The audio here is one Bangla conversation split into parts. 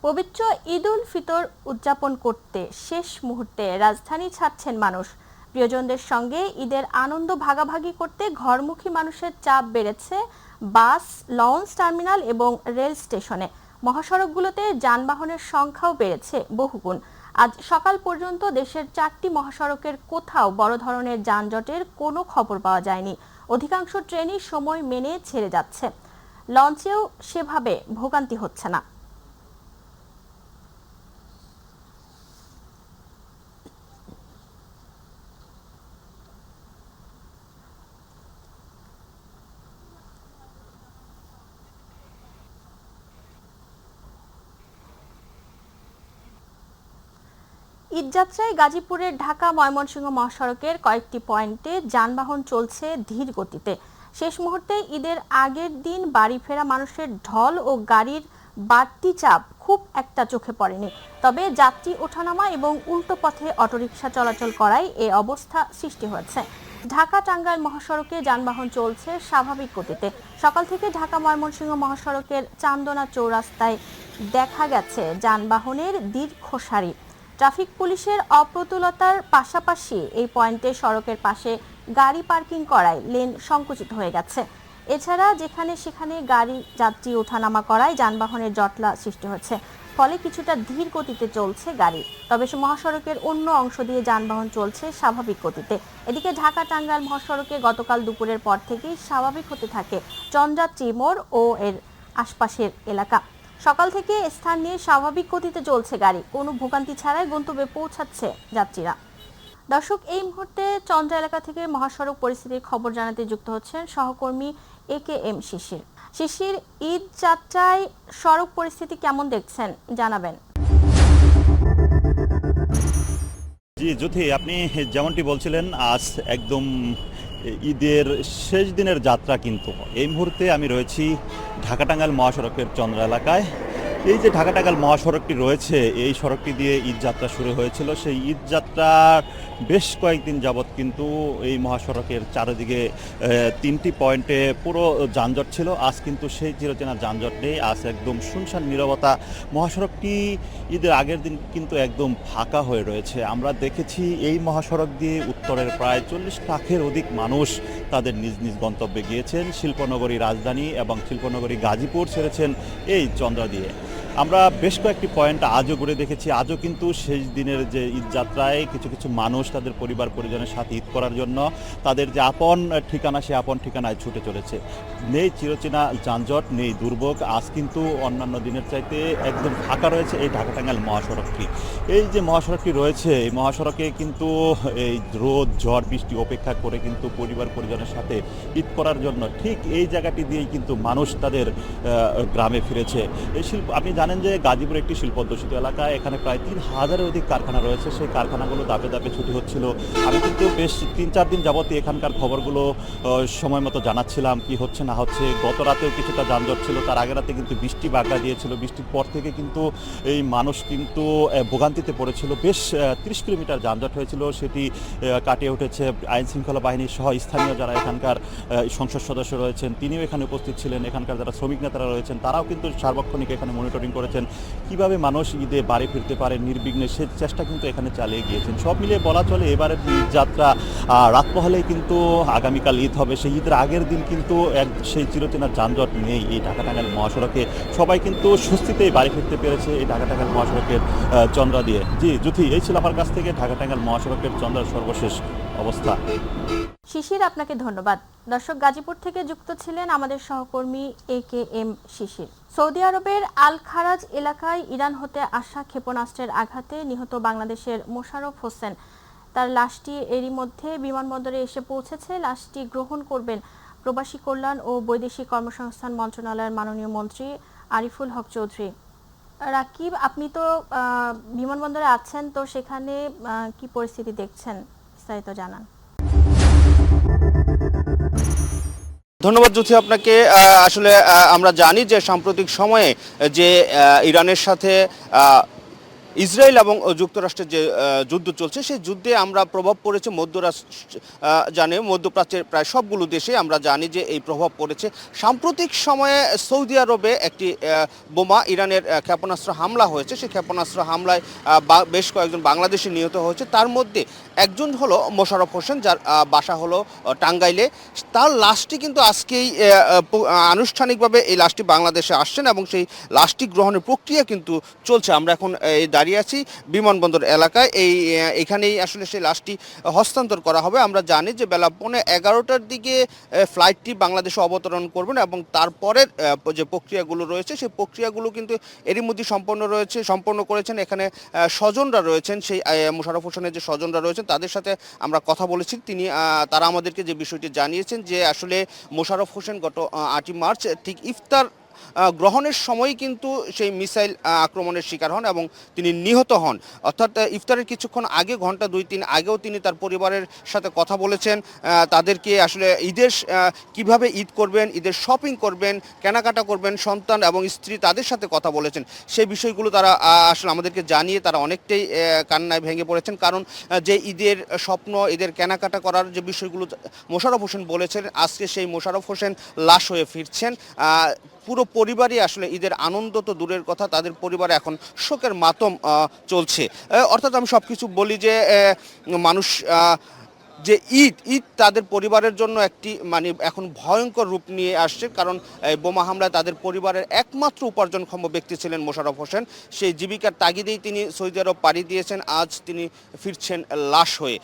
পবিত্র ঈদ উল ফিতর উদযাপন করতে শেষ মুহূর্তে রাজধানী ছাড়ছেন মানুষ। প্রিয়জনদের সঙ্গে ঈদের আনন্দ ভাগাভাগি করতে ঘরমুখী মানুষের চাপ বেড়েছে বাস, লঞ্চ টার্মিনাল এবং রেল স্টেশনে। মহাসড়কগুলোতে যানবাহনের সংখ্যাও বেড়েছে বহুগুণ। আজ সকাল পর্যন্ত দেশের 4টি মহাসড়কের কোথাও বড় ধরনের যানজটের কোনো খবর পাওয়া যায়নি। অধিকাংশ ট্রেনই সময় মেনে ছেড়ে যাচ্ছে। লঞ্চেও সেভাবে ভোগান্তি হচ্ছে না। ঈদযাত্রায় গাজীপুরের ঢাকা ময়মনসিংহ মহাসড়কের কয়েকটি পয়েন্টে যানবাহন চলছে ধীর গতিতে। শেষ মুহূর্তে ঈদের আগের দিন বাড়ি ফেরা মানুষের ঢল ও গাড়ির বাড়তি চাপ খুব একটা চোখে পড়েনি। তবে যাত্রী ওঠানামা এবং উল্টো পথে অটোরিকশা চলাচল করায় এ অবস্থা সৃষ্টি হয়েছে। ঢাকা টাঙ্গাইল মহাসড়কে যানবাহন চলছে স্বাভাবিক গতিতে। সকাল থেকে ঢাকা ময়মনসিংহ মহাসড়কের চান্দনা চৌরাস্তায় দেখা গেছে যানবাহনের দীর্ঘ সারি। ট্রাফিক পুলিশের অপ্রতুলতার পাশাপাশি এই পয়েন্টে সড়কের পাশে গাড়ি পার্কিং করায় লেন সংকুচিত হয়ে গেছে। এছাড়া যেখানে সেখানে গাড়ি যাত্রী ওঠানামা করায় যানবাহনের জটলা সৃষ্টি হচ্ছে, ফলে কিছুটা ধীর গতিতে চলছে গাড়ি। তবে মহাসড়কের অন্য অংশ দিয়ে যানবাহন চলছে স্বাভাবিক গতিতে। এদিকে ঢাকা টাঙ্গাইল মহাসড়কে গতকাল দুপুরের পর থেকেই স্বাভাবিক হতে থাকে চন্দ্রাত্রী মোড় ও এর আশপাশের এলাকা। সকাল থেকে স্থান নিয়ে স্বাভাবিক গতিতে চলছে গাড়ি, কোনো ভোগান্তি ছাড়াই গন্তব্যে পৌঁছাচ্ছে যাত্রীরা। দর্শক, এই মুহূর্তে চন্দ্রা এলাকা থেকে মহাসড়ক পরিস্থিতির খবর জানাতে যুক্ত হচ্ছেন সহকর্মী AKM শিশির। শিশির, ঈদ যাত্রায় সড়ক পরিস্থিতি কেমন দেখছেন জানাবেন। জি জ্যোতি, আপনি যেমনটি বলছিলেন, আজ একদম ঈদের শেষ দিনের যাত্রা। কিন্তু এই মুহূর্তে আমি রয়েছি ঢাকা টাঙ্গাইল মহাসড়কের চন্দ্রা এলাকায়। এই যে ঢাকা টাঙ্গাইল মহাসড়কটি রয়েছে, এই সড়কটি দিয়ে ঈদ যাত্রা শুরু হয়েছিল। সেই ঈদ যাত্রার বেশ কয়েকদিন যাবৎ কিন্তু এই মহাসড়কের চারিদিকে 3টি পয়েন্টে পুরো যানজট ছিল। আজ কিন্তু সেই চিরচেনা যানজট নেই, আজ একদম শুনশান নীরবতা। মহাসড়কটি ঈদের আগের দিন কিন্তু একদম ফাঁকা হয়ে রয়েছে। আমরা দেখেছি এই মহাসড়ক দিয়ে উত্তরের প্রায় 40 লাখের অধিক মানুষ তাদের নিজ নিজ গন্তব্যে গিয়েছেন। শিল্পনগরী রাজধানী এবং শিল্পনগরী গাজীপুর ছেড়েছেন এই চন্দ্রা দিয়ে। আমরা বেশ কয়েকটি পয়েন্ট আজও ঘুরে দেখেছি। আজও কিন্তু শেষ দিনের যে ঈদ যাত্রায় কিছু কিছু মানুষ তাদের পরিবার পরিজনের সাথে ঈদ করার জন্য তাদের যে আপন ঠিকানা, সে আপন ঠিকানায় ছুটে চলেছে। নেই চিরচেনা যানজট, নেই দুর্ভোগ। আজ কিন্তু অন্যান্য দিনের চাইতে একদম ফাঁকা রয়েছে এই ঢাকা টাঙ্গাইল মহাসড়কটি। এই যে মহাসড়কটি রয়েছে, এই মহাসড়কে কিন্তু এই রোদ ঝড় বৃষ্টি উপেক্ষা করে কিন্তু পরিবার পরিজনের সাথে ঈদ করার জন্য ঠিক এই জায়গাটি দিয়েই কিন্তু মানুষ তাদের গ্রামে ফিরেছে। এই আপনি জানেন যে গাজীপুর একটি শিল্পোদ্যোষিত এলাকা, এখানে প্রায় 3000-এর অধিক কারখানা রয়েছে। সেই কারখানাগুলো ধাপে ধাপে ছুটি হচ্ছিল। আমি কিন্তু বেশ 3-4 দিন যাবতই এখানকার খবরগুলো সময় মতো জানাচ্ছিলাম কি হচ্ছে না হচ্ছে। গত রাতেও কিছুটা যানজট ছিল, তার আগের রাতে কিন্তু বৃষ্টি বাগড়া দিয়েছিল। বৃষ্টির পর থেকে কিন্তু এই মানুষ কিন্তু ভোগান্তিতে পড়েছিল। বেশ 30 কিলোমিটার যানজট হয়েছিল, সেটি কাটিয়ে উঠেছে আইন শৃঙ্খলা বাহিনী সহ স্থানীয় যারা এখানকার সংসদ সদস্য রয়েছেন, তিনিও এখানে উপস্থিত ছিলেন। এখানকার যারা শ্রমিক নেতারা রয়েছেন, তারাও কিন্তু সার্বক্ষণিক এখানে মনিটরিং করেছেন কিভাবে মানুষ ঈদে বাড়ি ফিরতে পারে নির্বিঘ্নে, সে চেষ্টা কিন্তু এখানে চালিয়ে গিয়েছেন। সব মিলিয়ে বলা চলে এবারের ঈদ যাত্রা রাত পোহালেই কিন্তু আগামীকাল ঈদ হবে। সেই ঈদের আগের দিন কিন্তু সেই চিরচেনা যানজট নেই এই ঢাকা টাঙ্গাইল মহাসড়কে। সবাই কিন্তু স্বস্তিতেই বাড়ি ফিরতে পেরেছে এই ঢাকা টাঙ্গাইল মহাসড়কের চন্দ্রা দিয়ে। জি জ্যোতি, এই ছিল আমার কাছ থেকে ঢাকা টাঙ্গাইল মহাসড়কের চন্দ্রার সর্বশেষ অবস্থা। শিশির, আপনাকে ধন্যবাদ। দর্শক, গাজীপুর থেকে যুক্ত ছিলেন আমাদের সহকর্মী AKM শিশির। সৌদি আরবের আল খারাজ এলাকায় ইরান হতে আসা ক্ষেপণাস্ত্রের আঘাতে নিহত বাংলাদেশের মোশাররফ হোসেন, তার লাশটি এরই মধ্যে বিমানবন্দরে এসে পৌঁছেছে। লাশটি গ্রহণ করবেন প্রবাসী কল্যাণ ও বৈদেশিক কর্মসংস্থান মন্ত্রণালয়ের মাননীয় মন্ত্রী আরিফুল হক চৌধুরী। রাকিব, আপনি তো বিমানবন্দরে আছেন, তো সেখানে কি পরিস্থিতি দেখছেন বিস্তারিত জানান। ধন্যবাদ জ্যোতি আপনাকে। আসলে আমরা জানি যে সাম্প্রতিক সময়ে যে ইরানের সাথে ইসরায়েল এবং যুক্তরাষ্ট্রের যে যুদ্ধ চলছে সেই যুদ্ধে আমরা প্রভাব পড়েছে মধ্যপ্রাচ্যের প্রায় সবগুলো দেশে আমরা জানি যে এই প্রভাব পড়েছে। সাম্প্রতিক সময়ে সৌদি আরবে একটি বোমা ইরানের ক্ষেপণাস্ত্র হামলা হয়েছে। সেই ক্ষেপণাস্ত্র হামলায় বেশ কয়েকজন বাংলাদেশি নিহত হয়েছে। তার মধ্যে একজন হলো মোশাররফ হোসেন, যার বাসা হলো টাঙ্গাইলে। তার লাশটি কিন্তু আজকেই আনুষ্ঠানিকভাবে এই লাশটি বাংলাদেশে আসছেন এবং সেই লাশটি গ্রহণের প্রক্রিয়া কিন্তু চলছে। আমরা এখন দাঁড়িয়ে আছি বিমানবন্দর এলাকায়। এখানেই আসলে সেই লাশটি হস্তান্তর করা হবে। আমরা জানি যে বেলা 11:15টার দিকে ফ্লাইটটি বাংলাদেশে অবতরণ করবেন এবং তারপরের যে প্রক্রিয়াগুলো রয়েছে সেই প্রক্রিয়াগুলো কিন্তু এরই মধ্যে সম্পন্ন করেছেন। এখানে স্বজনরা রয়েছেন, সেই মোশাররফ হোসেনের যে স্বজনরা রয়েছেন তাদের সাথে আমরা কথা বলেছি। তারা আমাদেরকে যে বিষয়টি জানিয়েছেন যে আসলে মোশাররফ হোসেন গত 8ই মার্চ ঠিক ইফতার গ্রহণের সময় কিন্তু সেই মিসাইল আক্রমণের শিকার হন এবং তিনি নিহত হন। অর্থাৎ ইফতারের কিছুক্ষণ আগে, ঘন্টা 2-3 আগেও তিনি তার পরিবারের সাথে কথা বলেছেন। তাদেরকে আসলে ঈদের কিভাবে ঈদ করবেন, ঈদের শপিং করবেন, কেনাকাটা করবেন, সন্তান এবং স্ত্রী তাদের সাথে কথা বলেছেন। সেই বিষয়গুলো তারা আসলে আমাদেরকে জানিয়ে তারা অনেকটাই কান্নায় ভেঙে পড়েছেন। কারণ যে ঈদের স্বপ্ন, ঈদের কেনাকাটা করার যে বিষয়গুলো মোশাররফ হোসেন বলেছেন, আজকে সেই মোশাররফ হোসেন লাশ হয়ে ফিরছেন। পুরো পরিবারই আসলে ঈদের আনন্দ তো দূরের কথা, তাদের পরিবারে এখন শোকের মাতম চলছে। অর্থাৎ আমি সব কিছু বলি যে মানুষ যে ঈদ তাদের পরিবারের জন্য একটি এখন ভয়ঙ্কর রূপ নিয়ে আসছে। কারণ বোমা হামলায় তাদের পরিবারের একমাত্র উপার্জনক্ষম ব্যক্তি ছিলেন মোশাররফ হোসেন। সেই জীবিকার তাগিদেই তিনি সৌদি আরব পাড়ি দিয়েছেন। আজ তিনি ফিরছেন লাশ হয়ে।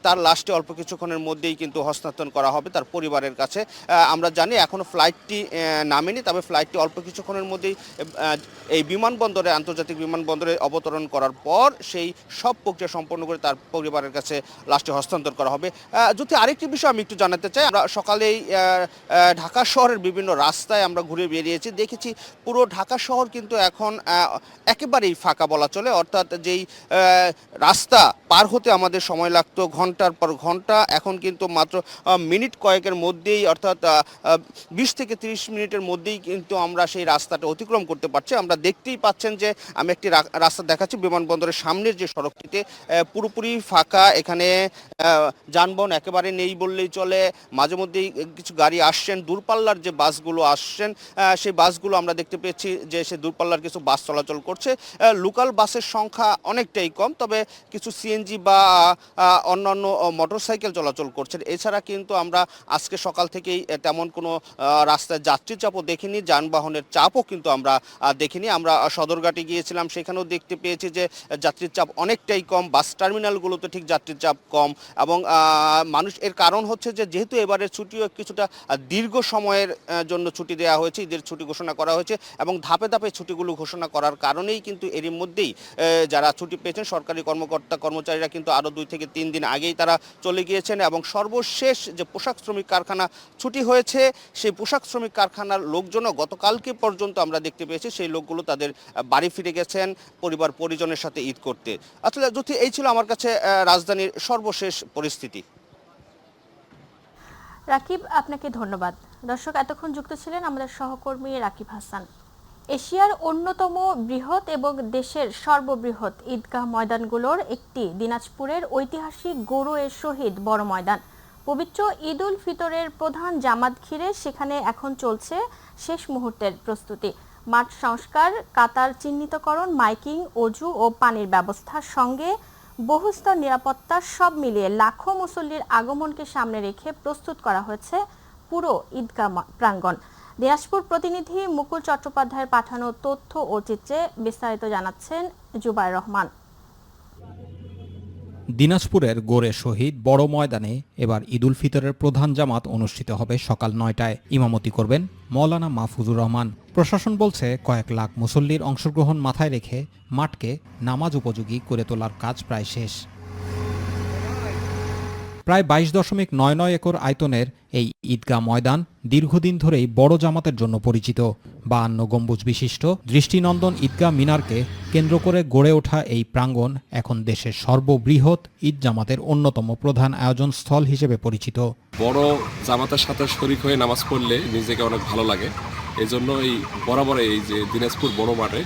তার লাশটি অল্প কিছুক্ষণের মধ্যেই কিন্তু হস্তান্তর করা হবে তার পরিবারের কাছে। আমরা জানি এখনও ফ্লাইটটি নামেনি, তবে ফ্লাইটটি অল্প কিছুক্ষণের মধ্যেই এই বিমানবন্দরে, আন্তর্জাতিক বিমানবন্দরে অবতরণ করার পর সেই সব প্রক্রিয়া সম্পন্ন করে তার পরিবারের কাছে লাশটি হস্তান্তর করা হবে। যদি আরেকটি বিষয় আমি একটু জানাতে চাই, আমরা সকালেই ঢাকা শহরের বিভিন্ন রাস্তায় আমরা ঘুরে বেরিয়েছি, দেখেছি পুরো ঢাকা শহর কিন্তু এখন একেবারেই ফাঁকা বলা চলে। অর্থাৎ যেই রাস্তা পার হতে আমাদের সময় লাগতো ঘন্টার পর ঘন্টা, এখন কিন্তু মাত্র মিনিট কয়েকের মধ্যেই, অর্থাৎ 20 থেকে 30 মিনিটের মধ্যেই কিন্তু আমরা সেই রাস্তাটা অতিক্রম করতে পারছি। আমরা দেখতেই পাচ্ছেন যে আমি একটি রাস্তা দেখাচ্ছি বিমানবন্দরের সামনের যে সড়কটিতে পুরোপুরি ফাঁকা। এখানে যানবাহন একেবারে নেই বললেই চলে। মাঝে মধ্যেই কিছু গাড়ি আসছেন, দূরপাল্লার যে বাসগুলো আসছেন সেই বাসগুলো আমরা দেখতে পেয়েছি যে সে দূরপাল্লার কিছু বাস চলাচল করছে। লোকাল বাসের সংখ্যা অনেকটাই কম, তবে কিছু সিএনজি বা অন্যান্য মোটরসাইকেল চলাচল করছে। এছাড়া কিন্তু আমরা আজকে সকাল থেকেই তেমন কোনো রাস্তায় যাত্রী চাপও দেখিনি, যানবাহনের চাপও কিন্তু আমরা দেখিনি। আমরা সদরঘাটে গিয়েছিলাম, সেখানেও দেখতে পেয়েছি যে যাত্রীর চাপ অনেকটাই কম। বাস টার্মিনালগুলোতে ঠিক যাত্রীর চাপ কম। এবং মানুষ, এর কারণ হচ্ছে যে যেহেতু এবারের ছুটিও কিছুটা দীর্ঘ সময়ের জন্য ছুটি দেওয়া হয়েছে, ঈদের ছুটি ঘোষণা করা হয়েছে এবং ধাপে ধাপে ছুটিগুলো ঘোষণা করার কারণেই কিন্তু এরই মধ্যেই যারা ছুটি পেয়েছেন সরকারি কর্মচারীরা কিন্তু আরও 2 থেকে 3 দিন আগেই তারা চলে গিয়েছেন। এবং সর্বশেষ যে পোশাক শ্রমিক কারখানা ছুটি হয়েছে, সেই পোশাক শ্রমিক কারখানার লোকজনও গতকালকে পর্যন্ত আমরা দেখতে পেয়েছি সেই লোকগুলো তাদের বাড়ি ফিরে গেছেন পরিবার পরিজনের সাথে ঈদ করতে। আসলে যদি এই ছিল আমার কাছে রাজধানীর সর্বশেষ পরিস্থিতি। রাকিব, আপনাকে ধন্যবাদ। দর্শক, এতক্ষণ যুক্ত ছিলেন আমাদের সহকর্মী রাকিব হাসান। এশিয়ার অন্যতম বৃহৎ এবং দেশের সর্ববৃহৎ ঈদগাহ ময়দানগুলোর একটি দিনাজপুরের ঐতিহাসিক গৌড়-এ শহীদ বড় ময়দান। পবিত্র ঈদ উল ফিতরের প্রধান জামাত ঘিরে সেখানে এখন চলছে শেষ মুহূর্তের প্রস্তুতি। মাঠ সংস্কার, কাতার চিহ্নিতকরণ, মাইকিং, অজু ও পানির ব্যবস্থার সঙ্গে বহুস্তর নিরাপত্তা, সব মিলিয়ে লাখো মুসল্লির আগমনকে সামনে রেখে প্রস্তুত করা হয়েছে পুরো ঈদগাহ প্রাঙ্গণ। দিনাজপুর প্রতিনিধি মুকুল চট্টোপাধ্যায়ের পাঠানো তথ্য ও চিত্রে বিস্তারিত জানাচ্ছেন জুবায়ের রহমান। দিনাজপুরের গোরে শহীদ বড় ময়দানে এবার ঈদ উল ফিতরের প্রধান জামাত অনুষ্ঠিত হবে সকাল 9টায়। ইমামতি করবেন মৌলানা মাহফুজুর রহমান। প্রশাসন বলছে কয়েক লাখ মুসল্লির অংশগ্রহণ মাথায় রেখে মাঠকে নামাজ উপযোগী করে তোলার কাজ প্রায় শেষ। প্রায় 22.99 একর আয়তনের এই ঈদগাহ ময়দান দীর্ঘদিন ধরেই বড় জামাতের জন্য পরিচিত। 52 গম্বুজ বিশিষ্ট দৃষ্টিনন্দন ঈদগাহ মিনারকে কেন্দ্র করে গড়ে ওঠা এই প্রাঙ্গণ এখন দেশের সর্ববৃহৎ ঈদ জামাতের অন্যতম প্রধান আয়োজন স্থল হিসেবে পরিচিত। বড় জামাতের সাথে শরীক হয়ে নামাজ পড়লে নিজেকে অনেক ভালো লাগে। এজন্য এই বরাবর এই যে দিনাজপুর বড় মাঠে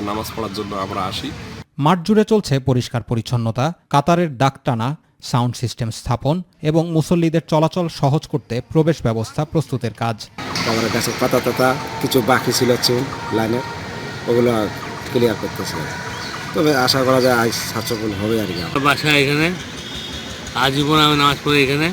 নামাজ পড়ার জন্য আমরা আসি। মাঠ জুড়ে চলছে পরিষ্কার পরিচ্ছন্নতা, কাতারের দাগ টানা, সাউন্ড সিস্টেম স্থাপন এবং মুসল্লিদের চলাচল সহজ করতে প্রবেশ ব্যবস্থা প্রস্তুতের কাজ। তারপরে গাছের পাতা টাতা কিছু বাকি ছিল চুল লাইনের, ওগুলো ক্লিয়ার করতেছে। তবে আশা করা যায় আজ সাফসফল হবে আর কি। বাসা এখানে আজীবন আমি নামাজ পড়ি এখানে।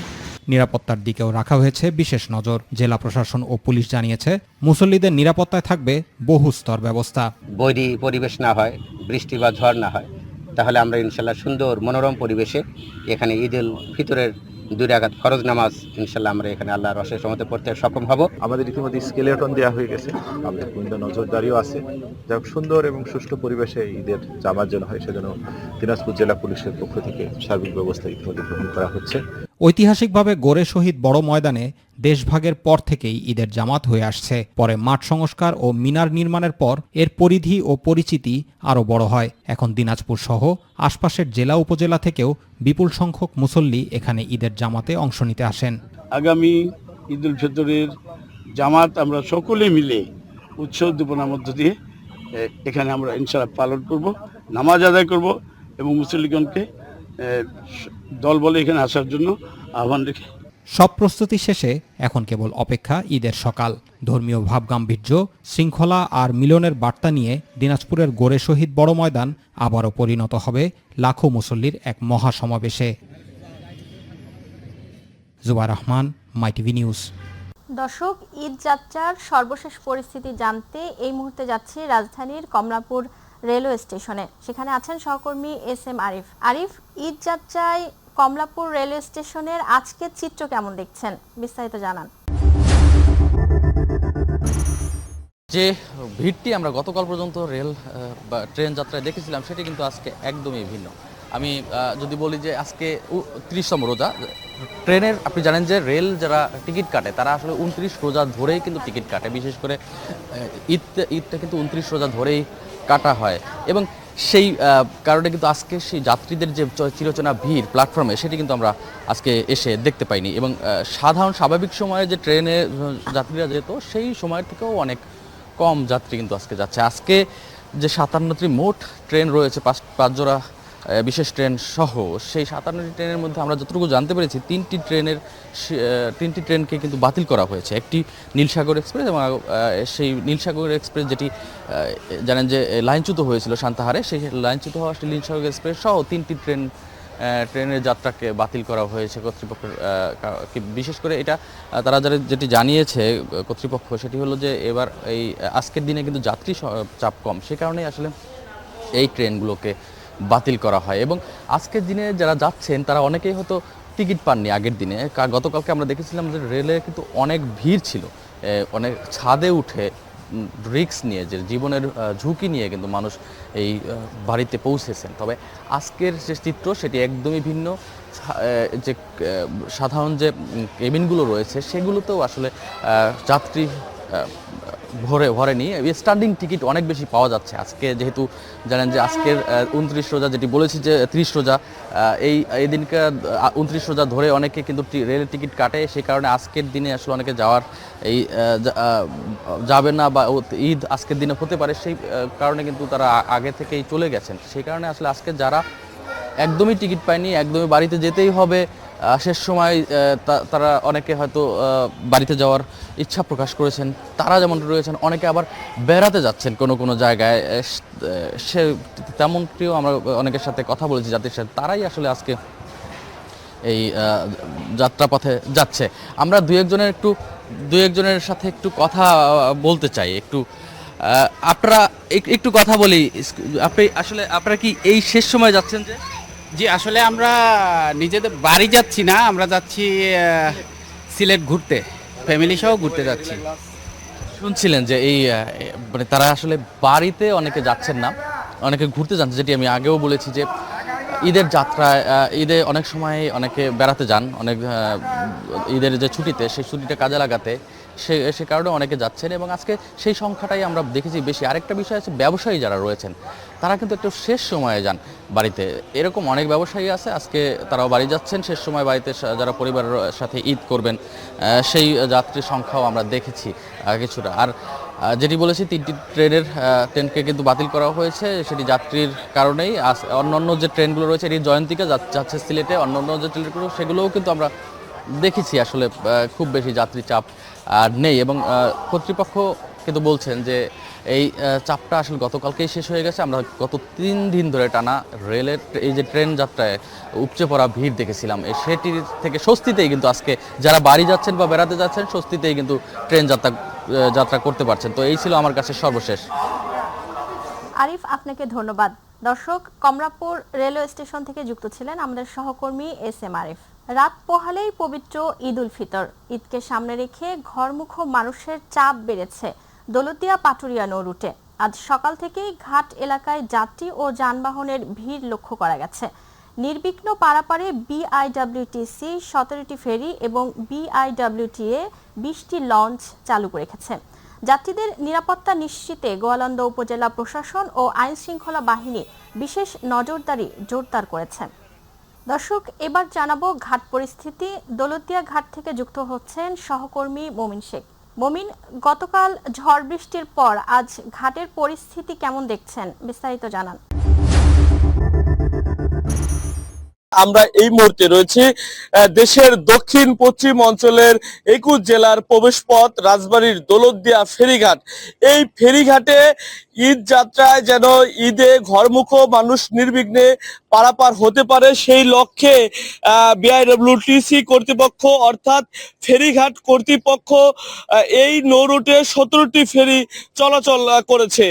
নিরাপত্তার দিকেও রাখা হয়েছে বিশেষ নজর। জেলা প্রশাসন ও পুলিশ জানিয়েছে, মুসল্লিদের নিরাপত্তায় থাকবে বহু স্তর ব্যবস্থা। বৈরী পরিবেশ না হয়, বৃষ্টি বা ঝড় না হয়, তাহলে আমরা ইনশাল্লাহ সুন্দর মনোরম পরিবেশে এখানে ঈদুল ফিতরের 2 রাকাত ফরজ নামাজ ইনশাল্লাহ আমরা এখানে আল্লাহর অশেষ রহমতে পড়তে সক্ষম হব। আমাদের ইতিমধ্যে স্কেলেটন দেওয়া হয়ে গেছে, আমাদের গোয়েন্দা নজরদারিও আছে। যাই সুন্দর এবং সুষ্ঠু পরিবেশে ঈদের জামাত যেন হয়, সেজন্য দিনাজপুর জেলা পুলিশের পক্ষ থেকে সার্বিক ব্যবস্থা ইতিমধ্যে গ্রহণ করা হচ্ছে। ঐতিহাসিকভাবে গোরে শহীদ বড় ময়দানে দেশভাগের পর থেকেই ঈদের জামাত হয়ে আসছে। পরে মাঠ সংস্কার ও মিনার নির্মাণের পর এর পরিধি ও পরিচিতি আরও বড় হয়। এখন দিনাজপুর সহ আশপাশের জেলা উপজেলা থেকেও বিপুল সংখ্যক মুসল্লি এখানে ঈদের জামাতে অংশ নিতে আসেন। আগামী ঈদুল ফিতরের জামাত আমরা সকলে মিলে উৎসব উদ্দীপনার মধ্য দিয়ে এখানে আমরা ইনশাআল্লাহ পালন করব, নামাজ আদায় করব এবং মুসল্লিগণকে দল বলে এখানে আসার জন্য আহ্বান রেখে সব প্রস্তুতি শেষে এখন কেবল অপেক্ষা ঈদের সকাল। ধর্মীয় ভাবগাম্ভীর্য, শৃঙ্খলা আর মিলনের বার্তা নিয়ে দিনাজপুরের গোরে শহীদ বড় ময়দান আবারও পরিণত হবে লাখো মুসল্লির এক মহাসমাবেশে। জুবাইর রহমান, মাইটিভি নিউজ। দর্শক, ঈদ যাত্রার সর্বশেষ পরিস্থিতি জানতে এই মুহূর্তে যাচ্ছি রাজধানীর কমলাপুর রেলওয়ে স্টেশনে। সেখানে আছেন সহকর্মী SM আরিফ। আরিফ, ঈদ যাত্রায় কমলাপুর রেলওয়ে স্টেশনের আজকের চিত্র কেমন দেখছেন, বিস্তারিত জানান। যে ভিড়টি আমরা গতকাল পর্যন্ত রেল বা ট্রেন যাত্রায় দেখেছিলাম, সেটি কিন্তু আজকে একদমই ভিন্ন। আমি যদি বলি যে আজকে 30তম রোজা ট্রেনের, আপনি জানেন যে রেল যারা টিকিট কাটে তারা আসলে 29 রোজা ধরেই কিন্তু টিকিট কাটে। বিশেষ করে ঈদটা কিন্তু 29 রোজা ধরেই কাটা হয় এবং সেই কারণে কিন্তু আজকে সেই যাত্রীদের যে চিরচেনা ভিড় প্ল্যাটফর্মে, সেটি কিন্তু আমরা আজকে এসে দেখতে পাইনি। এবং সাধারণ স্বাভাবিক সময়ে যে ট্রেনে যাত্রীরা যেত সেই সময়ের থেকেও অনেক কম যাত্রী কিন্তু আজকে যাচ্ছে। আজকে যে 57টি মোট ট্রেন রয়েছে, 5 জোড়া বিশেষ ট্রেন সহ, সেই 57টি ট্রেনের মধ্যে আমরা যতটুকু জানতে পেরেছি 3টি ট্রেনকে কিন্তু বাতিল করা হয়েছে। একটি নীলসাগর এক্সপ্রেস এবং সেই নীলসাগর এক্সপ্রেস যেটি জানেন যে লাইনচ্যুত হয়েছিল সান্তাহারে, সেই লাইনচ্যুত হওয়া নীলসাগর এক্সপ্রেস সহ 3টি ট্রেনের যাত্রাকে বাতিল করা হয়েছে কর্তৃপক্ষের। বিশেষ করে এটা তারা যেটি জানিয়েছে কর্তৃপক্ষ, সেটি হলো যে এবার এই আজকের দিনে কিন্তু যাত্রী চাপ কম, সে কারণেই আসলে এই ট্রেনগুলোকে বাতিল করা হয়। এবং আজকের দিনে যারা যাচ্ছেন তারা অনেকেই হয়তো টিকিট পাননি আগের দিনে। গতকালকে আমরা দেখেছিলাম যে রেলে কিন্তু অনেক ভিড় ছিল, অনেক ছাদে উঠে রিস্ক নিয়ে, যে জীবনের ঝুঁকি নিয়ে কিন্তু মানুষ এই বাড়িতে পৌঁছেছেন। তবে আজকের যে চিত্র সেটি একদমই ভিন্ন। যে সাধারণ যে কেবিনগুলো রয়েছে সেগুলোতেও আসলে যাত্রী ভরেনি, স্ট্যান্ডিং টিকিট অনেক বেশি পাওয়া যাচ্ছে। আজকে যেহেতু জানেন যে আজকের 29 রোজা, যেটি বলেছি যে 30 রোজা, এই দিনকে 29 রোজা ধরে অনেকে কিন্তু রেলের টিকিট কাটে। সেই কারণে আজকের দিনে আসলে অনেকে যাবে না বা ঈদ আজকের দিনে হতে পারে, সেই কারণে কিন্তু তারা আগে থেকেই চলে গেছেন। সেই কারণে আসলে আজকে যারা একদমই টিকিট পায়নি, একদমই বাড়িতে যেতেই হবে, শেষ সময় তারা অনেকে হয়তো বাড়িতে যাওয়ার ইচ্ছা প্রকাশ করেছেন, তারা যেমন রয়েছেন, অনেকে আবার বেড়াতে যাচ্ছেন কোনো জায়গায়, সে তেমনটিও আমরা অনেকের সাথে কথা বলেছি যাত্রীর সাথে, তারাই আসলে আজকে এই যাত্রাপথে যাচ্ছে। আমরা দুই একজনের সাথে একটু কথা বলতে চাই। আপনারা একটু কথা বলি। আপনারা কি এই শেষ সময় যাচ্ছেন? জি, আসলে আমরা নিজেদের বাড়ি যাচ্ছি না, আমরা যাচ্ছি সিলেট ঘুরতে, ফ্যামিলি সহ ঘুরতে যাচ্ছি। শুনছিলেন যে এই মানে তারা আসলে বাড়িতে অনেকে যাচ্ছেন না, অনেকে ঘুরতে যাচ্ছে, যেটি আমি আগেও বলেছি যে ঈদের যাত্রায়, ঈদে অনেক সময় অনেকে বেড়াতে যান, অনেক ঈদের যে ছুটিতে, সেই ছুটিটা কাজে লাগাতে, সে কারণে অনেকে যাচ্ছেন এবং আজকে সেই সংখ্যাটাই আমরা দেখেছি বেশি। আরেকটা বিষয় আছে, ব্যবসায়ী যারা রয়েছেন তারা কিন্তু একটু শেষ সময়ে যান বাড়িতে। এরকম অনেক ব্যবসায়ী আছে, আজকে তারাও বাড়ি যাচ্ছেন শেষ সময়, বাড়িতে যারা পরিবারের সাথে ঈদ করবেন, সেই যাত্রীর সংখ্যাও আমরা দেখেছি কিছুটা। আর যেটি বলেছি 3টি ট্রেনকে কিন্তু বাতিল করা হয়েছে, সেটি যাত্রীর কারণেই। অন্যান্য যে ট্রেনগুলো রয়েছে, এটি জয়ন্তিকা যাচ্ছে সিলেটে, অন্যান্য যে ট্রেনগুলো সেগুলোও কিন্তু আমরা দেখেছি আসলে খুব বেশি যাত্রী চাপ নেই, এবং কর্তৃপক্ষ কিন্তু বলছেন যে এই চাপটা আসলে গতকালকেই শেষ হয়ে গেছে। আমরা গত 3 দিন ধরে টানা রেলের এই যে ট্রেন যাত্রায় উপচে পড়া ভিড় দেখেছিলাম, সেটি থেকে স্বস্তিতেই কিন্তু আজকে যারা বাড়ি যাচ্ছেন বা বেড়াতে যাচ্ছেন স্বস্তিতেই কিন্তু ট্রেন যাত্রা করতে পারছেন। তো এই ছিল আমার কাছে সর্বশেষ। আরিফ, আপনাকে ধন্যবাদ। দর্শক, কমলাপুর রেলওয়ে স্টেশন থেকে যুক্ত ছিলেন আমাদের সহকর্মী SM আরিফ। রাত পোহালেই পবিত্র ঈদ উল ফিতর। ঈদকে সামনে রেখে ঘরমুখো মানুষের চাপ বেড়েছে দৌলতদিয়া পাটুরিয়া নৌ রুটে। আজ সকাল থেকেই ঘাট এলাকায় যাত্রী ও যানবাহনের ভিড় লক্ষ্য করা গেছে। নির্বিঘ্ন পারাপারে BIWTC 17টি ফেরি এবং BIWTA 20টি লঞ্চ চালু রেখেছে। যাত্রীদের নিরাপত্তা নিশ্চিতে গোয়ালন্দ উপজেলা প্রশাসন ও আইন শৃঙ্খলা বাহিনী বিশেষ নজরদারি জোরদার করেছে। দর্শক, এবার জানাবো ঘাট পরিস্থিতি। দৌলতদিয়া ঘাট থেকে যুক্ত হচ্ছেন সহকর্মী মমিন শেখ। মমিন, গতকাল ঝড় বৃষ্টির পর আজ ঘাটের পরিস্থিতি কেমন দেখছেন, বিস্তারিত জানান। আমরা এই মুহূর্তে রয়েছি দেশের দক্ষিণ পশ্চিম অঞ্চলের 21 জেলার প্রবেশপথ রাজবাড়ীর দৌলতদিয়া ফেরিঘাট। এই ফেরিঘাটে ঈদ যাত্রায় যেন ঈদে ঘরমুখো মানুষ নির্বিঘ্নে পারাপার হতে পারে সেই লক্ষ্যে BIWTC কর্তৃপক্ষ অর্থাৎ ফেরিঘাট কর্তৃপক্ষ এই নৌ রুটে 17টি ফেরি চলাচল করেছে,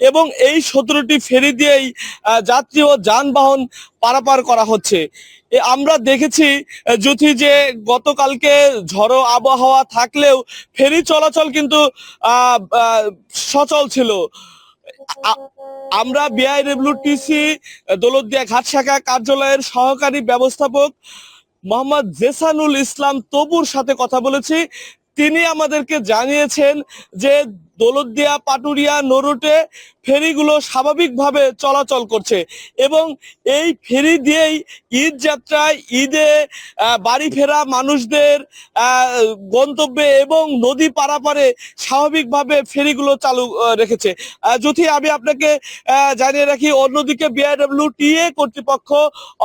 এবং এই 17টি ফেরি দিয়েই যাত্রী ও যানবাহন পারাপার করা হচ্ছে। আমরা দেখেছি যদি যে গতকালকে ঝড়ো আবহাওয়া থাকলেও ফেরি চলাচল কিন্তু সচল ছিল। আমরা BIWTC দৌলতদিয়া ঘাট শাখা কার্যালয়ের সহকারী ব্যবস্থাপক মোহাম্মদ জেসানুল ইসলাম তবুর সাথে কথা বলেছি। তিনি আমাদেরকে জানিয়েছেন যে দৌলতদিয়া পাটুরিয়া নৌ রুটে ফেরিগুলো স্বাভাবিকভাবে চলাচল করছে, এবং এই ফেরি দিয়েই ঈদ যাত্রায় ঈদে বাড়ি ফেরা মানুষদের গন্তব্যে এবং নদী পারাপারে স্বাভাবিকভাবে ফেরিগুলো চালু রেখেছে। যদি আমি আপনাকে জানিয়ে রাখি, অন্যদিকে BIWTA কর্তৃপক্ষ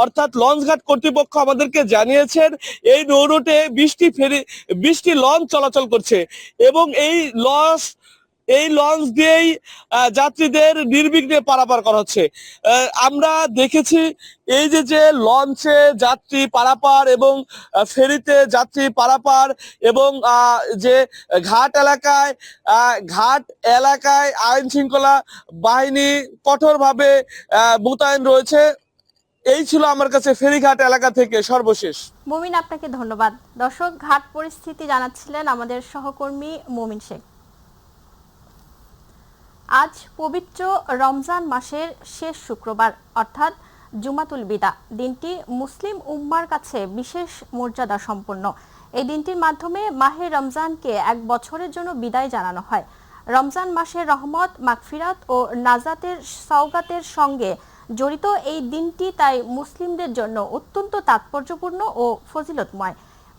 অর্থাৎ লঞ্চঘাট কর্তৃপক্ষ আমাদেরকে জানিয়েছেন এই নৌ রুটে 20টি লঞ্চ চলাচল করছে, এবং এই লঞ্চ দিয়েই যাত্রীদের নির্বিঘ্নে পারাপার করা হচ্ছে। আমরা দেখেছি এই যে লঞ্চে যাত্রী পারাপার এবং ফেরিতে যাত্রী পারাপার, এবং যে ঘাট এলাকায় আইন শৃঙ্খলা বাহিনী কঠোরভাবে মোতায়েন রয়েছে। এই ছিল আমার কাছে ফেরিঘাট এলাকা থেকে সর্বশেষ। মমিন, আপনাকে ধন্যবাদ। দর্শক, ঘাট পরিস্থিতি জানাচ্ছিলেন আমাদের সহকর্মী মমিন শেখ। আজ পবিত্র রমজান মাসের শেষ শুক্রবার অর্থাৎ জুমাতুল বিদা। দিনটি মুসলিম উম্মার কাছে বিশেষ মর্যাদা সম্পন্ন। এই দিনটির মাধ্যমে মাহে রমজানকে এক বছরের জন্য বিদায় জানানো হয়। রমজান মাসের রহমত, মাগফিরাত ও নাজাতের সওগাতের সঙ্গে জড়িত এই দিনটি তাই মুসলিমদের জন্য অত্যন্ত তাৎপর্যপূর্ণ ও ফজিলতময়।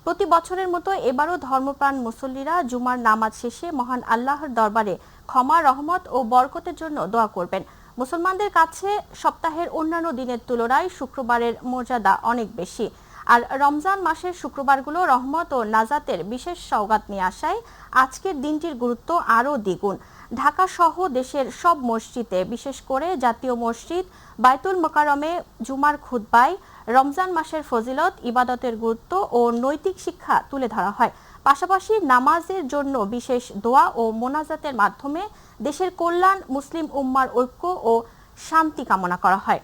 প্রতি বছরের মতো এবারও ধর্মপ্রাণ মুসল্লিরা জুমার নামাজ শেষে মহান আল্লাহর দরবারে ক্ষমা, রহমত ও বরকতের জন্য দোয়া করবেন। মুসলমানদের কাছে সপ্তাহের অন্যান্য দিনের তুলনায় শুক্রবারের মর্যাদা অনেক বেশি, আর রমজান মাসের শুক্রবারগুলো রহমত ও নাজাতের বিশেষ সওগাত নিয়ে আসায় আজকের দিনটির গুরুত্ব আরও দ্বিগুণ। ঢাকা সহ দেশের সব মসজিদে, বিশেষ করে জাতীয় মসজিদ বায়তুল মোকাররমে জুমার খুতবায় রমজান মাসের ফজিলত, ইবাদতের গুরুত্ব ও নৈতিক শিক্ষা তুলে ধরা হয়। পাশাপাশি নামাজের জন্য বিশেষ দোয়া ও মোনাজাতের মাধ্যমে দেশের কল্যাণ, মুসলিম উম্মার ঐক্য ও শান্তি কামনা করা হয়।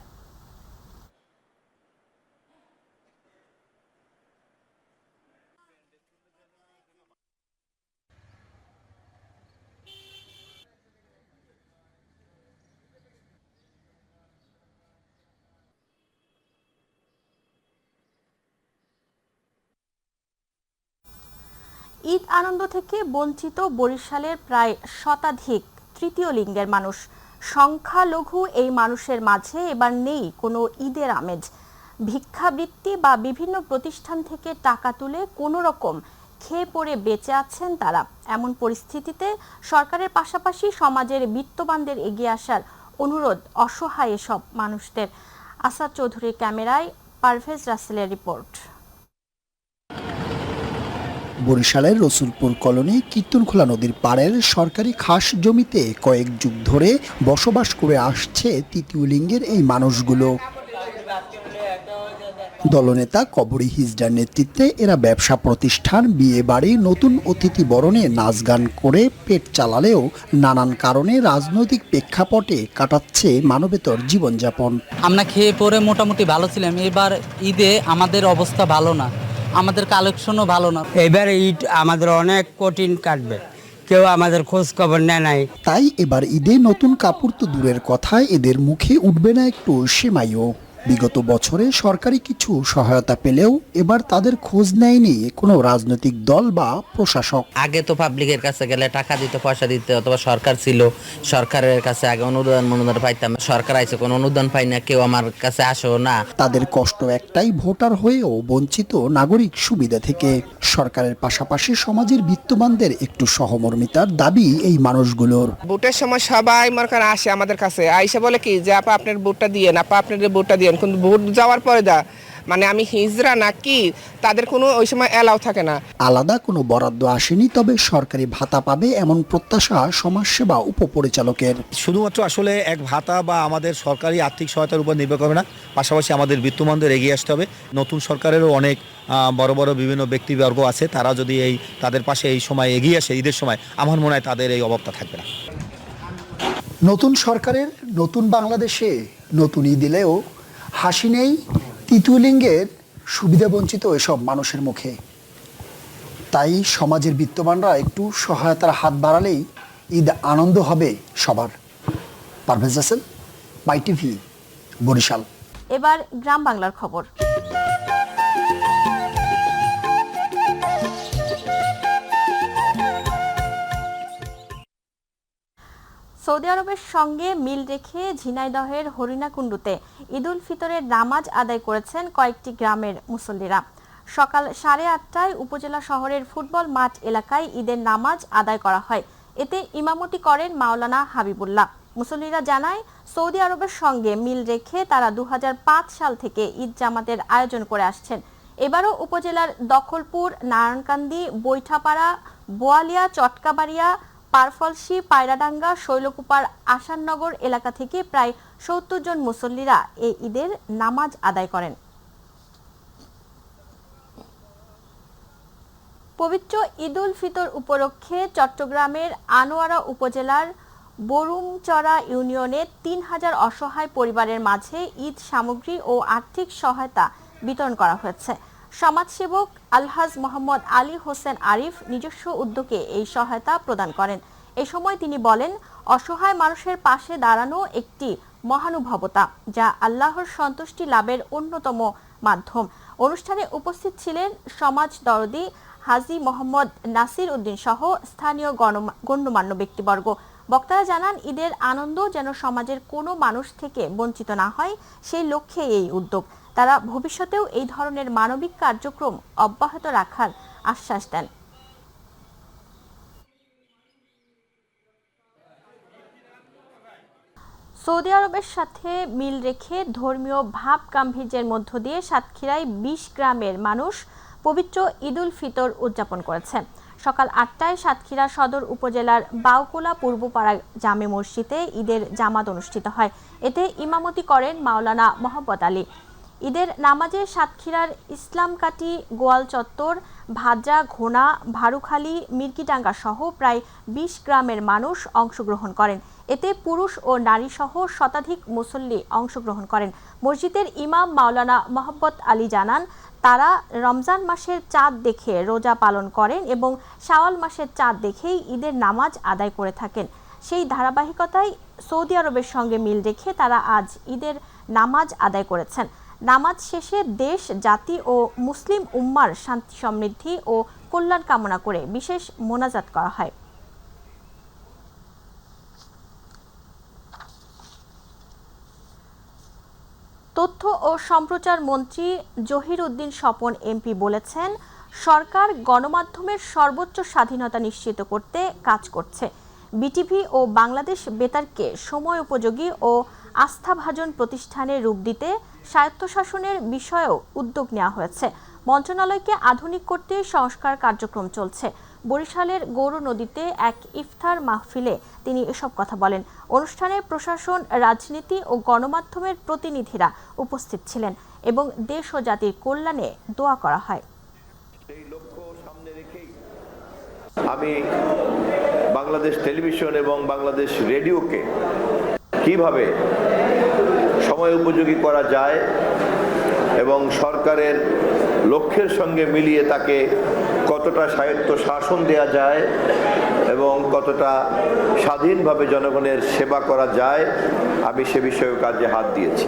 ঈদ আনন্দ থেকে বঞ্চিত বরিশালের প্রায় শতাধিক তৃতীয় লিঙ্গের মানুষ। সংখ্যালঘু এই মানুষের মাঝে এবার নেই কোনো ঈদের আমেজ। ভিক্ষাবৃত্তি বা বিভিন্ন প্রতিষ্ঠান থেকে টাকা তুলে কোনো রকম খেয়ে পড়ে বেঁচে আছেন তারা। এমন পরিস্থিতিতে সরকারের পাশাপাশি সমাজের বিত্তবানদের এগিয়ে আসার অনুরোধ অসহায় এসব মানুষদের। আসাদ চৌধুরীর ক্যামেরায় পারভেজ রাসেলের রিপোর্ট। বরিশালের রসুলপুর কলোনি কীর্তনখোলা নদীর পাড়ের সরকারি খাস জমিতে কয়েক যুগ ধরে বসবাস করে আসছে তৃতীয় লিঙ্গের এই মানুষগুলো। দলনেতা কবরী হিজড়ার নেতৃত্বে এরা ব্যবসা প্রতিষ্ঠান, বিয়ে বাড়ি, নতুন অতিথি বরণে নাচ গান করে পেট চালালেও নানান কারণে রাজনৈতিক প্রেক্ষাপটে কাটাচ্ছে মানবেতর জীবনযাপন। আমরা খেয়ে পরে মোটামুটি ভালো ছিলাম, এবার ঈদে আমাদের অবস্থা ভালো না, আমাদের কালেকশনও ভালো না। এবার ঈদ আমাদের অনেক কঠিন কাটবে, কেউ আমাদের খোঁজ খবর নেয় নাই। তাই এবার ঈদে নতুন কাপড় তো দূরের কথা, এদের মুখে উঠবে না একটু সেমাইও। বিগত বছরে সরকারি কিছু সহায়তা পেলেও এবার তাদের খোঁজ নেয়নি কোনো রাজনৈতিক দল বা প্রশাসক। আগে তো পাবলিকের কাছে গেলে টাকা দিতে, পয়সা দিতে, অথবা সরকার ছিল, সরকারের কাছে আগে অনুদান পাইতাম। সরকার আইছে, কোনো অনুদান পাই না, কেউ আমার কাছে আসেও না। তাদের কষ্ট একটাই, ভোটার হয়েও বঞ্চিত নাগরিক সুবিধা থেকে। সরকারের পাশাপাশি সমাজের বিত্তবানদের একটু সহমর্মিতার দাবি এই মানুষগুলোর। ভোটের সময় সবাই মরকার আসে আমাদের কাছে, আইসা বলে কি যে আপা আপনার ভোটটা দিয়েন, আপা আপনার ভোটটা দিয়েন। কিন্তু ভোট যাওয়ার পরে মানে আমি হিজড়া নাকি তাদের কোনো ওই সময় এলাও থাকে না। আলাদা কোনো বরাদ্দ আসেনি, তবে সরকারি ভাতা পাবে এমন প্রত্যাশা সমাজসেবা উপপরিচালকের। শুধুমাত্র আসলে এক ভাতা বা আমাদের সরকারি আর্থিক সহায়তার উপর নির্ভর করবে না, পাশাপাশি আমাদের বিত্তবানদের এগিয়ে আসতে হবে। নতুন সরকারেরও অনেক বড় বড় বিভিন্ন ব্যক্তিবর্গ আছে, তারা যদি তাদের পাশে এই সময় এগিয়ে আসে, ঈদের সময়, আমার মনে হয় তাদের এই অভাবটা থাকবে না। নতুন সরকারের নতুন বাংলাদেশে নতুন ঈদ এলেও হাসি নেই তৃতীয় লিঙ্গের সুবিধাবঞ্চিত এসব মানুষের মুখে। তাই সমাজের বিত্তবানরা একটু সহায়তার হাত বাড়ালেই ঈদ আনন্দ হবে সবার। পারভেজ রাসেল, মাই টিভি, বরিশাল। এবার গ্রাম বাংলার খবর। সৌদি আরবের সঙ্গে মিল রেখে ঝিনাইদহের হরিণাকুণ্ডুতে ঈদুল ফিতরের নামাজ আদায় করেছেন কয়েকটি গ্রামের মুসল্লিরা। সকাল 8:30টায় উপজেলা শহরের ফুটবল মাঠ এলাকায় ঈদের নামাজ আদায় করা হয়। এতে ইমামতি করেন মাওলানা হাবিবুল্লাহ। মুসল্লিরা জানায়, সৌদি আরবের সঙ্গে মিল রেখে তারা 2005 সাল থেকে ঈদ জামাতের আয়োজন করে আসছেন। এবারও উপজেলার দখলপুর, নারায়ণকান্দি, বৈঠাপাড়া, বোয়ালিয়া, চটকাবাড়িয়া, পারফলসি, পায়রাডাঙ্গা, শৈলকুপার, আসাননগর এলাকা থেকে প্রায় 70 জন মুসল্লিরা এই ঈদের নামাজ আদায় করেন। পবিত্র ঈদুল ফিতর উপলক্ষে চট্টগ্রামের আনোয়ারা উপজেলার বরুমচরা ইউনিয়নে 3000 অসহায় পরিবারের মাঝে ঈদ সামগ্রী ও আর্থিক সহায়তা বিতরণ করা হয়েছে। সমাজসেবক আলহাজ মোহাম্মদ আলী হোসেন আরিফ নিজস্ব উদ্যোগে এই সহায়তা প্রদান করেন। এ সময় তিনি বলেন, অসহায় মানুষের পাশে দাঁড়ানো একটি মহানুভবতা, যা আল্লাহর সন্তুষ্টি লাভের অন্যতম মাধ্যম। অনুষ্ঠানে উপস্থিত ছিলেন সমাজ দরদি হাজী মোহাম্মদ নাসির উদ্দিন সহ স্থানীয় গণ্যমান্য ব্যক্তিবর্গ। বক্তারা জানান, ঈদের আনন্দ যেন সমাজের কোনো মানুষ থেকে বঞ্চিত না হয়, সেই লক্ষ্যে এই উদ্যোগ। তারা ভবিষ্যতেও এই ধরনের মানবিক কার্যক্রম অব্যাহত রাখার আশ্বাস দেন। সৌদি আরবের সাথে মিল রেখে ধর্মীয় ভাব গাম্ভীর্যের মধ্য দিয়ে সাতক্ষীরায় 20 গ্রামের মানুষ পবিত্র ঈদুল ফিতর উদযাপন করেছে। সকাল 8টায় সাতক্ষীরা সদর উপজেলার বাউকুলা পূর্বপাড়া জামে মসজিদে ঈদের জামাত অনুষ্ঠিত হয়। এতে ইমামতি করেন মাওলানা মোহাম্মদ আলী। ঈদের নামাজে সাতক্ষীরার ইসলামকাটি, গোয়াল চত্বর, ভাদ্রা, ঘোনা, ভারুখালী, মির্কিডাঙ্গা সহ প্রায় 20 গ্রামের মানুষ অংশগ্রহণ করেন। এতে পুরুষ ও নারী সহ শতাধিক মুসল্লি অংশগ্রহণ করেন। মসজিদের ইমাম মাওলানা মোহাম্মদ আলী জানান, তারা রমজান মাসের চাঁদ দেখে রোজা পালন করেন এবং শাওয়াল মাসের চাঁদ দেখেই ঈদের নামাজ আদায় করে থাকেন। সেই ধারাবাহিকতায় সৌদি আরবের সঙ্গে মিল রেখে তারা আজ ঈদের নামাজ আদায় করেছেন। নামাজ শেষে দেশ, জাতি ও মুসলিম উম্মার শান্তি, সমৃদ্ধি ও কল্যাণ কামনা করে বিশেষ মোনাজাত করা হয়। তথ্য ও সম্প্রচার মন্ত্রী জহির উদ্দিন স্বপন এমপি বলেছেন, সরকার গণমাধ্যমের সর্বোচ্চ স্বাধীনতা নিশ্চিত করতে কাজ করছে। বিটিভি ও বাংলাদেশ বেতারকে সময় উপযোগী ও আস্থাভাজন প্রতিষ্ঠানে রূপ দিতে স্বায়ত্তশাসনের বিষয়েও উদ্যোগ নেওয়া হয়েছে। মন্ত্রণালয়কে আধুনিক করতে সংস্কার কার্যক্রম চলছে। বরিশালের গৌর নদীতে এক ইফতার মাহফিলে তিনি এসব কথা বলেন। অনুষ্ঠানে প্রশাসন, রাজনীতি ও গণমাধ্যমের প্রতিনিধিরা উপস্থিত ছিলেন এবং দেশ ও জাতির কল্যাণে দোয়া করা হয়। আমি বাংলাদেশ টেলিভিশন এবং বাংলাদেশ রেডিওকে কিভাবে সময় উপযোগী করা যায় এবং সরকারের লক্ষ্যের সঙ্গে মিলিয়ে তাকে কতটা স্বায়ত্ত শাসন দেয়া যায় এবং কতটা স্বাধীনভাবে জনগণের সেবা করা যায়, আমি সে বিষয়ে কাজে হাত দিয়েছি।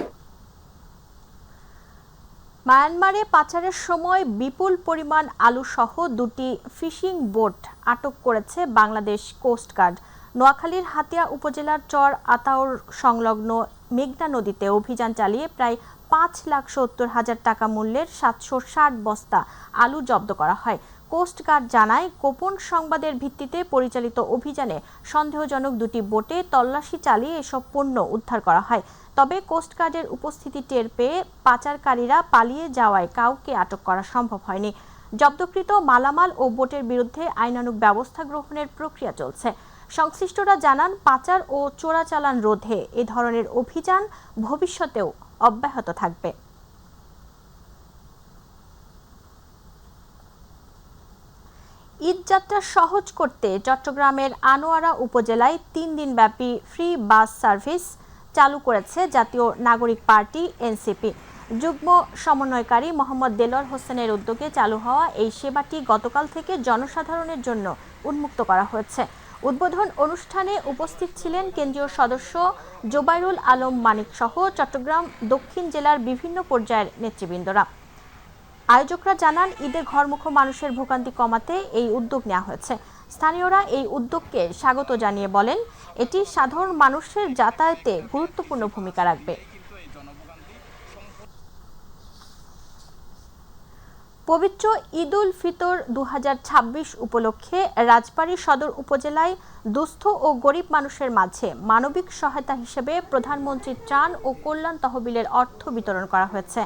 মায়ানমারে পাচারের সময় বিপুল পরিমাণ আলু সহ 2টি ফিশিং বোট আটক করেছে বাংলাদেশ কোস্টগার্ড। নোয়াখালীর হাতিয়া উপজেলার চর আতাউর সংলগ্ন মেঘনা নদীতে অভিযান চালিয়ে প্রায় 5,70,000 টাকা মূল্যের 760 বস্তা আলু জব্দ করা হয়। কোস্টগার্ড জানায়, গোপন সংবাদের ভিত্তিতে পরিচালিত অভিযানে সন্দেহজনক 2টি বোটে তল্লাশি চালিয়ে এসব পণ্য উদ্ধার করা হয়। তবে কোস্টগার্ডের উপস্থিতি টের পেয়ে পাচারকারীরা পালিয়ে যাওয়ায় কাউকে আটক করা সম্ভব হয়নি। জব্দকৃত মালামাল ও বোটের বিরুদ্ধে আইনানুগ ব্যবস্থা গ্রহণের প্রক্রিয়া চলছে। সংশ্লিষ্টরা জানান, পাচার ও চোরাচালান রোধে এ ধরনের অভিযান ভবিষ্যতেও অব্যাহত থাকবে। ঈদযাত্রা সহজ করতে চট্টগ্রামের আনোয়ারা উপজেলায় 3 দিনব্যাপী ফ্রি বাস সার্ভিস চালু করেছে জাতীয় নাগরিক পার্টি এনসিপি। যুগ্ম সমন্বয়কারী মোহাম্মদ দেলোয়ার হোসেনের উদ্যোগে চালু হওয়া এই সেবাটি গতকাল থেকে জনসাধারণের জন্য উন্মুক্ত করা হয়েছে। উদ্বোধন অনুষ্ঠানে উপস্থিত ছিলেন কেন্দ্রীয় সদস্য জোবাইরুল আলম মানিক সহ চট্টগ্রাম দক্ষিণ জেলার বিভিন্ন পর্যায়ের নেতৃবৃন্দরা। আয়োজকরা জানান, ঈদে ঘরমুখো মানুষের ভোগান্তি কমাতে এই উদ্যোগ নেওয়া হয়েছে। স্থানীয়রা এই উদ্যোগকে স্বাগত জানিয়ে বলেন, এটি সাধারণ মানুষের যাতায়াতে গুরুত্বপূর্ণ ভূমিকা রাখবে। পবিত্র ঈদ উল ফিতর 2026 উপলক্ষে রাজবাড়ী সদর উপজেলায় দুস্থ ও গরিব মানুষের মাঝে মানবিক সহায়তা হিসেবে প্রধানমন্ত্রী ত্রাণ ও কল্যাণ তহবিলের অর্থ বিতরণ করা হয়েছে।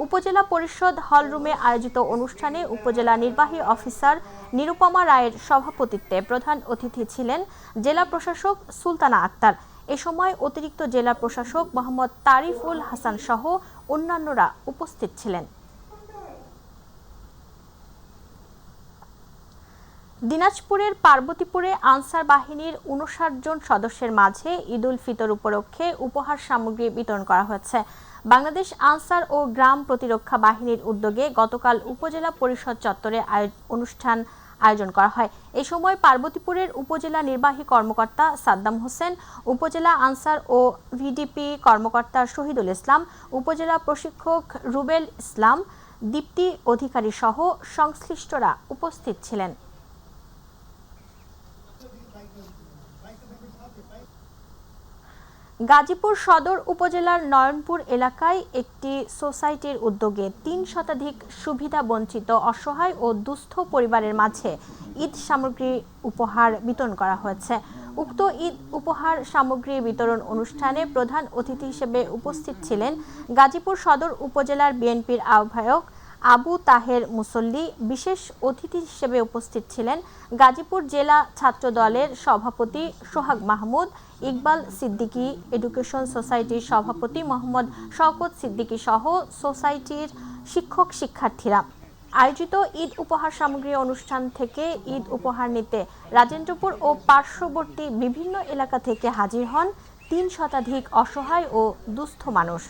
উপজেলা পরিষদ হলরুমে আয়োজিত অনুষ্ঠানে উপজেলা নির্বাহী অফিসার নিরুপমা রায়ের সভাপতিত্বে প্রধান অতিথি ছিলেন জেলা প্রশাসক সুলতানা আক্তার। এ সময় অতিরিক্ত জেলা প্রশাসক মোহাম্মদ তারিফুল হাসান সহ অন্যান্যরা উপস্থিত ছিলেন। দিনাজপুরের পার্বতীপুরে আনসার বাহিনীর 59 জন সদস্যের মাঝে ঈদ উল ফিতর উপলক্ষে উপহার সামগ্রী বিতরণ করা হয়েছে। বাংলাদেশ আনসার ও গ্রাম প্রতিরক্ষা বাহিনীর উদ্যোগে গতকাল উপজেলা পরিষদ চত্বরে অনুষ্ঠান আয়োজন করা হয়। এই সময় পার্বতীপুরের উপজেলা নির্বাহী কর্মকর্তা সাদ্দাম হোসেন, উপজেলা আনসার ও ভিডিপি কর্মকর্তা শহীদুল ইসলাম, উপজেলা প্রশিক্ষক রুবেল ইসলাম, দীপ্তি অধিকারী সহ সংশ্লিষ্টরা উপস্থিত ছিলেন। গাজীপুর সদর উপজেলার নয়নপুর এলাকায় একটি সোসাইটির উদ্যোগে 3 শতাধিক সুবিধা বঞ্চিত অসহায় ও দুস্থ পরিবারের মাঝে ঈদ সামগ্রী উপহার বিতরণ করা হয়েছে। উক্ত ঈদ উপহার সামগ্রী বিতরণ অনুষ্ঠানে প্রধান অতিথি হিসেবে উপস্থিত ছিলেন গাজীপুর সদর উপজেলার বিএনপির আহ্বায়ক আবু তাহের মুসল্লি। বিশেষ অতিথি হিসেবে উপস্থিত ছিলেন গাজীপুর জেলা ছাত্র দলের সভাপতি সোহাগ মাহমুদ, ইকবাল সিদ্দিকী এডুকেশন সোসাইটির সভাপতি মোহাম্মদ শওকত সিদ্দিকী সহ সোসাইটির শিক্ষক শিক্ষার্থীরা। আয়োজিত ঈদ উপহার সামগ্রী অনুষ্ঠান থেকে ঈদ উপহার নিতে রাজেন্দ্রপুর ও পার্শ্ববর্তী বিভিন্ন এলাকা থেকে হাজির হন 3 শতাধিক অসহায় ও দুস্থ মানুষ।